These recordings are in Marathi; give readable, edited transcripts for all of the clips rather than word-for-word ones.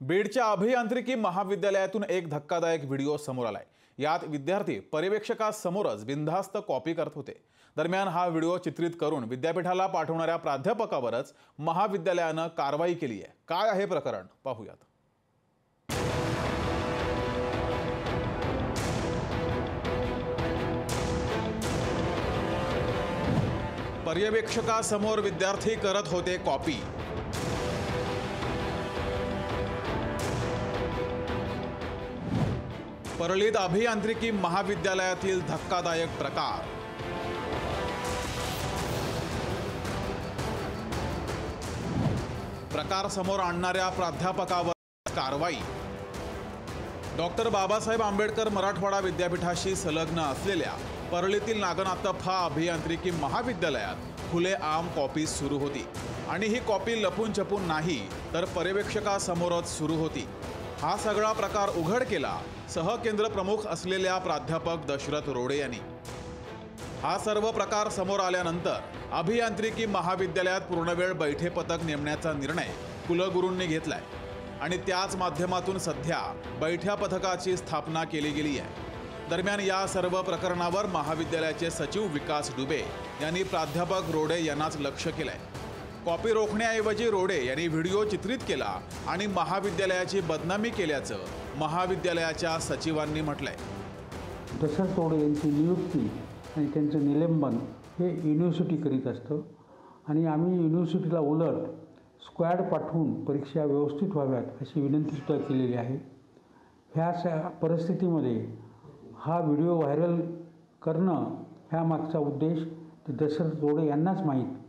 बीडच्या अभियांत्रिकी महाविद्यालयातून एक धक्कादायक व्हिडिओ समोर आलाय। यात विद्यार्थी पर्यवेक्षकासमोरच बिनधास्त कॉपी करत होते। दरम्यान हा व्हिडिओ चित्रित करून विद्यापीठाला पाठवणाऱ्या प्राध्यापकावरच महाविद्यालयाने कारवाई केली आहे। काय आहे प्रकरण पाहूयात। पर्यवेक्षकासमोर विद्यार्थी करत होते कॉपी। परळीत अभियांत्रिकी महाविद्यालयातील धक्कादायक प्रकार। प्रकार समोर आणणाऱ्या प्राध्यापकावर कारवाई। डॉक्टर बाबासाहेब आंबेडकर मराठवाडा विद्यापीठाशी संलग्न असलेल्या परळीतील नागनाथप्पा अभियांत्रिकी महाविद्यालयात खुलेआम कॉपी सुरू होती आणि ही कॉपी लपून छपून नाही तर पर्यवेक्षकासमोरच सुरू होती। हा सगळा प्रकार उघड केला सहकेंद्र प्रमुख असलेल्या प्राध्यापक दशरथ रोडे यांनी। हा सर्व प्रकार समोर आल्यानंतर अभियांत्रिकी महाविद्यालयात पूर्णवेळ बैठे पथक नेमण्याचा निर्णय कुलगुरूंनी घेतलाय आणि त्याच माध्यमातून सध्या बैठ्या पथकाची स्थापना केली गेली आहे। दरम्यान या सर्व प्रकरणावर महाविद्यालयाचे सचिव विकास डुबे यांनी प्राध्यापक रोडे यांनाच लक्ष केलंय। कॉपी रोखण्याऐवजी रोडे यांनी व्हिडिओ चित्रित केला आणि महाविद्यालयाची बदनामी केल्याचं महाविद्यालयाच्या सचिवांनी म्हटलंय। दशरथ रोडे यांची नियुक्ती आणि त्यांचं निलंबन हे युनिव्हर्सिटी करीत असतं आणि आम्ही युनिव्हर्सिटीला उलट स्क्वॅड पाठवून परीक्षा व्यवस्थित व्हाव्यात अशी विनंतीसुद्धा केलेली आहे। ह्या परिस्थितीमध्ये हा व्हिडिओ व्हायरल करणं ह्या मागचा उद्देश दशरथ रोडे यांनाच माहीत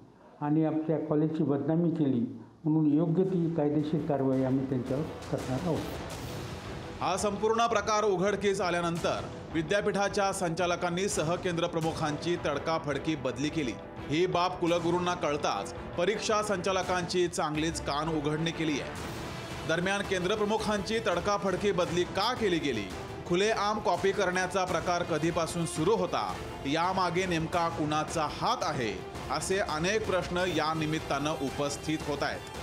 आणि आपल्या कॉलेजची बदनामी केली म्हणून योग्य ती कायदेशीर कारवाई आम्ही त्यांच्यावर करणार आहोत। हा संपूर्ण प्रकार उघडकीस आल्यानंतर विद्यापीठाच्या संचालकांनी सहकेंद्र प्रमुखांची तडकाफडकी बदली केली। ही बाब कुलगुरूंना कळताच परीक्षा संचालकांची चांगलीच कान उघडणी केली आहे। दरम्यान केंद्रप्रमुखांची तडकाफडकी बदली का केली गेली, खुलेआम कॉपी करण्याचा प्रकार कधीपासून सुरू होता, यामागे नेमका कुणाचा हात आहे असे अनेक प्रश्न या निमित्तानं उपस्थित होत आहेत।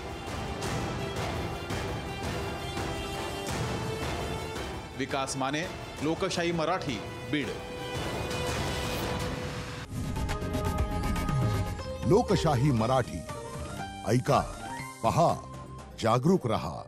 विकास माने, लोकशाही मराठी, बीड। लोकशाही मराठी ऐका, पहा, जागरूक रहा।